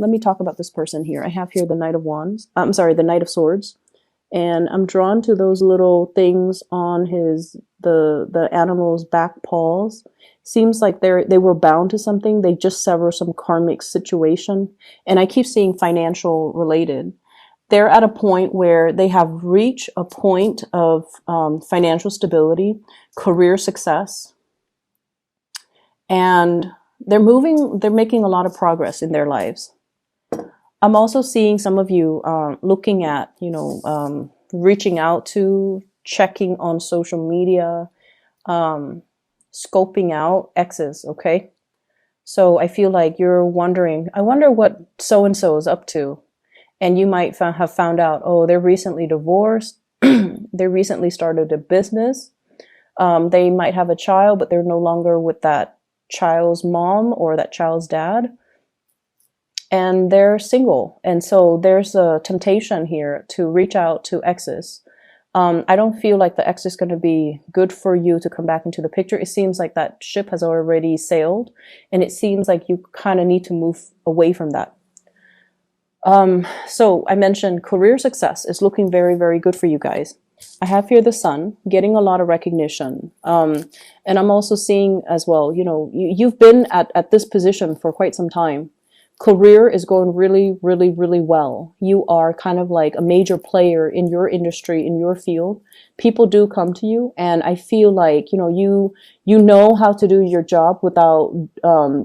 let me talk about this person here. I have here the Knight of Wands. I'm sorry, the Knight of Swords. And I'm drawn to those little things on the animal's back paws. Seems like they were bound to something. They just sever some karmic situation. And I keep seeing financial related. They're at a point where they have reached a point of financial stability, career success, and they're making a lot of progress in their lives. I'm also seeing some of you looking at, reaching out to, checking on social media, scoping out exes, okay? So I feel like you're wondering, I wonder what so-and-so is up to. And you might have found out, oh, they're recently divorced. They recently started a business. They might have a child, but they're no longer with that child's mom or that child's dad. And they're single. And so there's a temptation here to reach out to exes. I don't feel like the ex is going to be good for you to come back into the picture. It seems like that ship has already sailed, and it seems like you kind of need to move away from that. So I mentioned career success is looking very, very good for you guys. I have here the Sun getting a lot of recognition. And I'm also seeing as well, you've been at this position for quite some time. Career is going really, really, really well. You are kind of like a major player in your industry, in your field. People do come to you, and I feel like, you know how to do your job without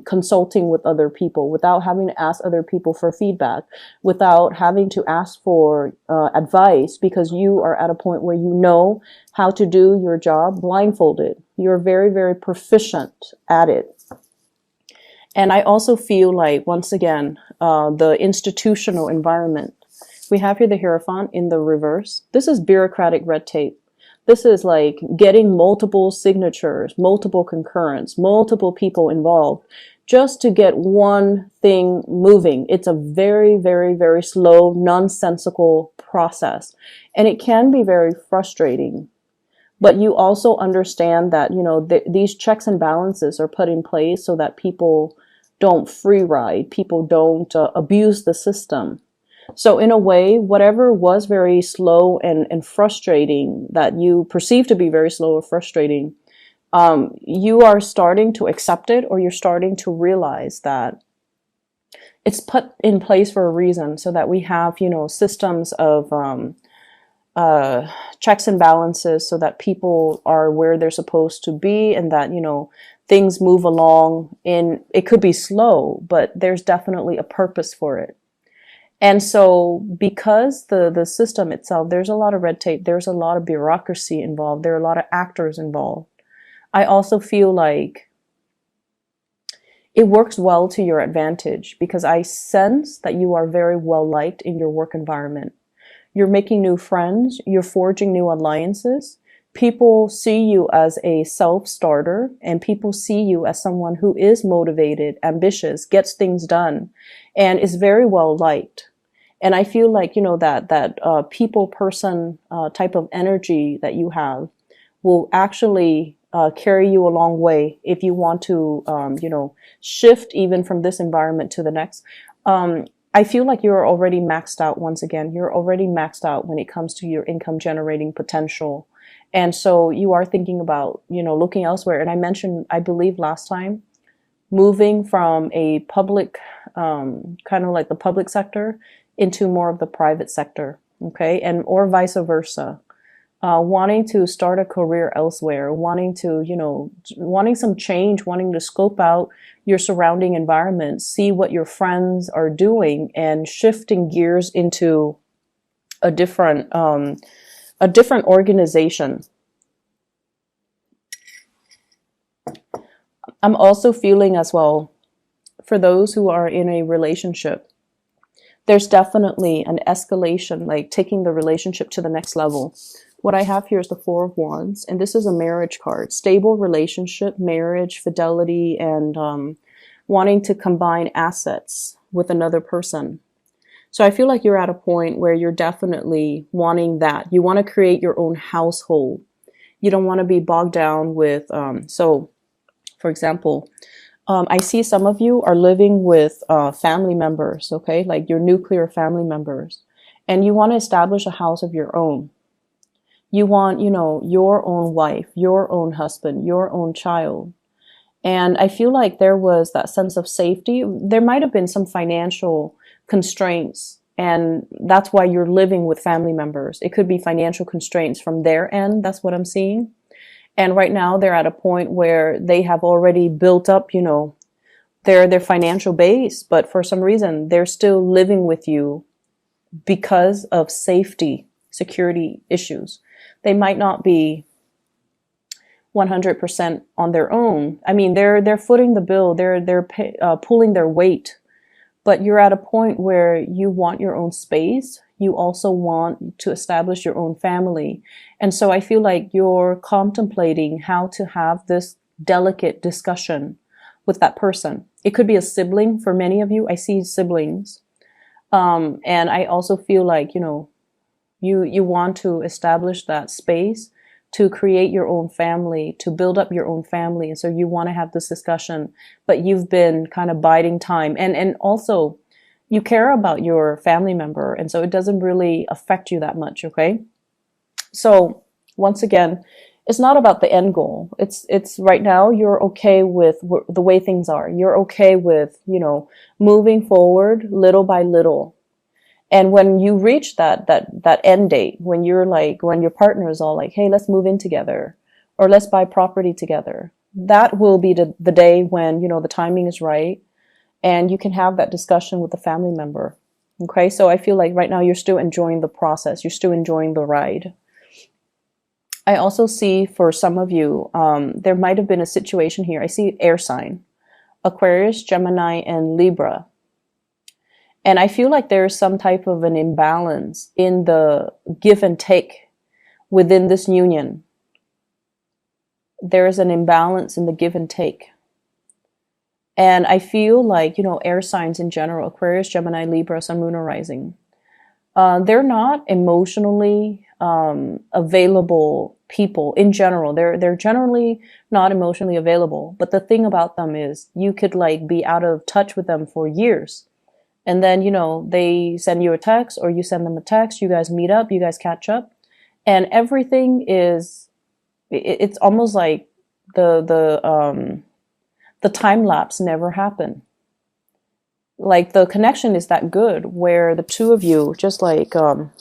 consulting with other people, without having to ask other people for feedback, without having to ask for advice, because you are at a point where you know how to do your job blindfolded. You're very, very proficient at it. And I also feel like, once again, the institutional environment. We have here the Hierophant in the reverse. This is bureaucratic red tape. This is like getting multiple signatures, multiple concurrence, multiple people involved just to get one thing moving. It's a very, very, very slow, nonsensical process. And it can be very frustrating. But you also understand that, these checks and balances are put in place so that people don't free ride, people don't abuse the system. So in a way, whatever was very slow and frustrating, that you perceive to be very slow or frustrating, you are starting to accept it, or you're starting to realize that it's put in place for a reason, so that we have, systems of checks and balances, so that people are where they're supposed to be, and that, things move along. It could be slow, but there's definitely a purpose for it. And so because the system itself, there's a lot of red tape, there's a lot of bureaucracy involved, there are a lot of actors involved. I also feel like it works well to your advantage, because I sense that you are very well liked in your work environment. You're making new friends, you're forging new alliances. People see you as a self-starter, and people see you as someone who is motivated, ambitious, gets things done, and is very well liked. And I feel like, that people person type of energy that you have will actually carry you a long way if you want to, shift even from this environment to the next. I feel like you're already maxed out. Once again, you're already maxed out when it comes to your income generating potential. And so you are thinking about, looking elsewhere. And I mentioned, I believe last time, moving from a public, kind of like the public sector into more of the private sector. Okay. And, or vice versa. Wanting to start a career elsewhere, wanting some change, wanting to scope out your surrounding environment, see what your friends are doing, and shifting gears into a different organization. I'm also feeling as well, for those who are in a relationship, there's definitely an escalation, like taking the relationship to the next level. What I have here is the Four of Wands, and this is a marriage card. Stable relationship, marriage, fidelity, and wanting to combine assets with another person. So I feel like you're at a point where you're definitely wanting that. You want to create your own household. You don't want to be bogged down with, so for example, I see some of you are living with family members, okay, like your nuclear family members, and you want to establish a house of your own. You want, you know, your own wife, your own husband, your own child. And I feel like there was that sense of safety. There might have been some financial constraints, and that's why you're living with family members. It could be financial constraints from their end. That's what I'm seeing. And right now they're at a point where they have already built up, you know, their financial base, but for some reason they're still living with you because of safety, security issues. They might not be 100% on their own. I mean, they're footing the bill, they're pulling their weight, but you're at a point where you want your own space. You also want to establish your own family. And so I feel like you're contemplating how to have this delicate discussion with that person. It could be a sibling for many of you. I see siblings. And I also feel like, you know, you want to establish that space to create your own family, to build up your own family. And so you want to have this discussion, but you've been kind of biding time. And also you care about your family member. And so it doesn't really affect you that much. Okay. So once again, it's not about the end goal. It's right now you're okay with the way things are. You're okay with, you know, moving forward little by little. And when you reach that end date, when you're like, when your partner is all like, hey, let's move in together, or let's buy property together, that will be the day when, you know, the timing is right and you can have that discussion with the family member. Okay. So I feel like right now you're still enjoying the process. You're still enjoying the ride. I also see for some of you, there might have been a situation here. I see air sign, Aquarius, Gemini, and Libra. And I feel like there's some type of an imbalance in the give and take within this union. There's an imbalance in the give and take. And I feel like, you know, air signs in general, Aquarius, Gemini, Libra, Sun, Moon, or Rising, they're not emotionally available people in general. They're generally not emotionally available. But the thing about them is you could like be out of touch with them for years. And then, you know, they send you a text or you send them a text, you guys meet up, you guys catch up, and everything is, it's almost like the time lapse never happened. Like the connection is that good where the two of you just like, can,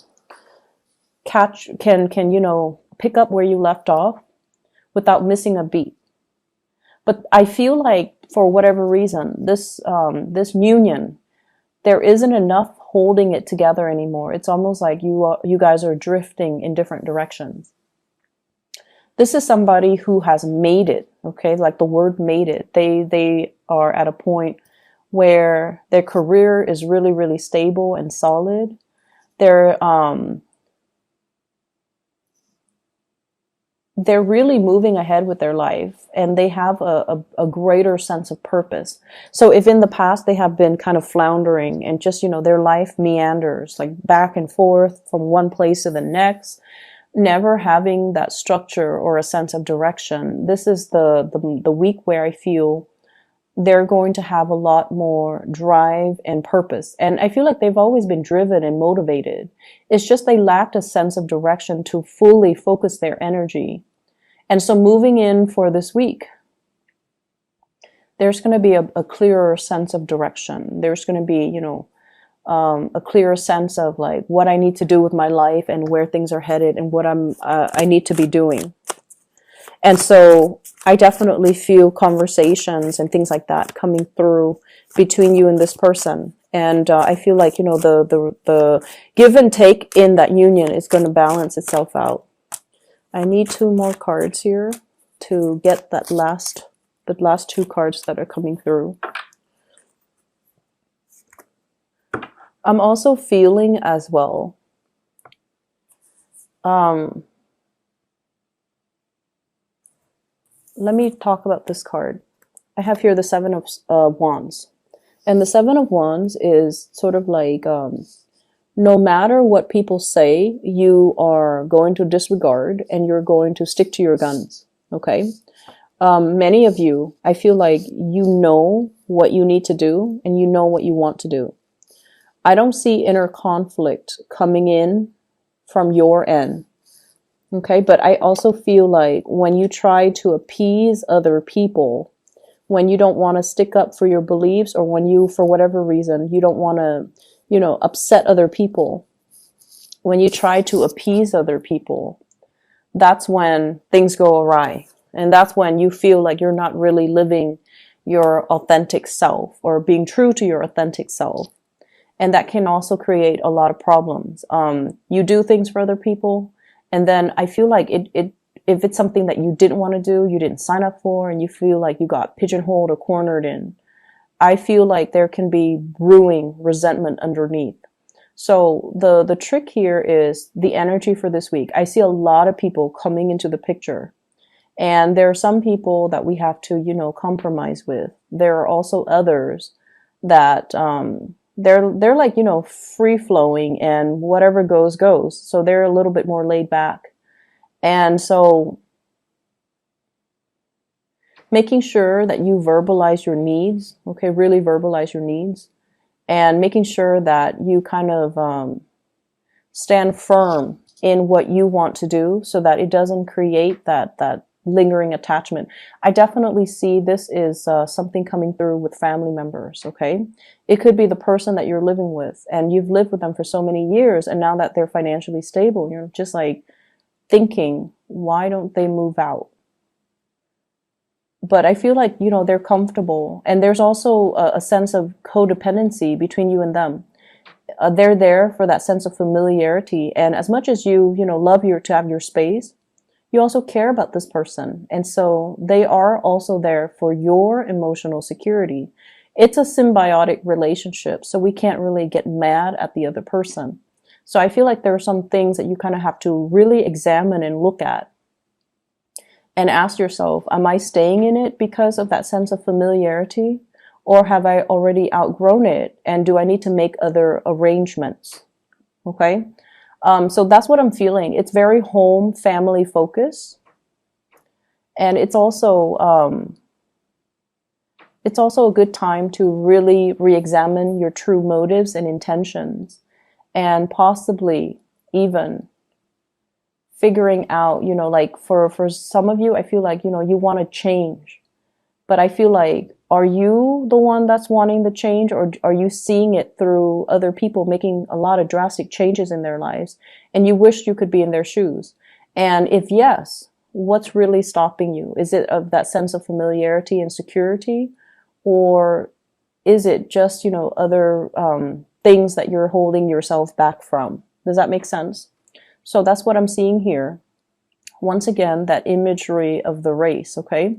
you know, pick up where you left off without missing a beat. But I feel like for whatever reason, this union, there isn't enough holding it together anymore. It's almost like you guys are drifting in different directions. This is somebody who has made it, okay? Like the word made it. They are at a point where their career is really, really stable and solid. They're really moving ahead with their life and they have a greater sense of purpose. So if in the past they have been kind of floundering and just, you know, their life meanders like back and forth from one place to the next, never having that structure or a sense of direction, this is the week where I feel they're going to have a lot more drive and purpose. And I feel like they've always been driven and motivated. It's just they lacked a sense of direction to fully focus their energy. And so moving in for this week, there's going to be a clearer sense of direction. There's going to be, you know, a clearer sense of like what I need to do with my life and where things are headed and what I need to be doing. And so I definitely feel conversations and things like that coming through between you and this person. And I feel like, you know, the give and take in that union is going to balance itself out. I need 2 more cards here to get the last 2 cards that are coming through. I'm also feeling as well. Let me talk about this card. I have here the 7 of Wands. And the 7 of Wands is sort of like, no matter what people say, you are going to disregard and you're going to stick to your guns. Okay? Many of you, I feel like you know what you need to do and you know what you want to do. I don't see inner conflict coming in from your end. Okay, but I also feel like when you try to appease other people, when you don't want to stick up for your beliefs, or when you, for whatever reason, you don't want to, upset other people, when you try to appease other people, that's when things go awry. And that's when you feel like you're not really living your authentic self or being true to your authentic self. And that can also create a lot of problems. You do things for other people, and then I feel like if it's something that you didn't want to do, you didn't sign up for, and you feel like you got pigeonholed or cornered in, I feel like there can be brewing resentment underneath. So the trick here is the energy for this week. I see a lot of people coming into the picture, and there are some people that we have to, compromise with. There are also others that they're like, free flowing, and whatever goes goes. So they're a little bit more laid back. And so making sure that you verbalize your needs, okay, really verbalize your needs, and making sure that you kind of stand firm in what you want to do so that it doesn't create that lingering attachment. I definitely see this is something coming through with family members, okay? It could be the person that you're living with, and you've lived with them for so many years, and now that they're financially stable, you're just like thinking, why don't they move out? But I feel like, they're comfortable, and there's also a sense of codependency between you and them. They're there for that sense of familiarity, and as much as you love to have your space, you also care about this person. And so they are also there for your emotional security. It's a symbiotic relationship, so we can't really get mad at the other person. So I feel like there are some things that you kind of have to really examine and look at and ask yourself, am I staying in it because of that sense of familiarity? Or have I already outgrown it? And do I need to make other arrangements? Okay. So that's what I'm feeling. It's very home family focus. And it's also a good time to really re-examine your true motives and intentions, and possibly even figuring out, like for some of you, I feel like, you want to change, but I feel like, are you the one that's wanting the change, or are you seeing it through other people making a lot of drastic changes in their lives and you wish you could be in their shoes? And if yes, what's really stopping you? Is it of that sense of familiarity and security, or is it just, other things that you're holding yourself back from? Does that make sense? So that's what I'm seeing here. Once again, that imagery of the race, okay?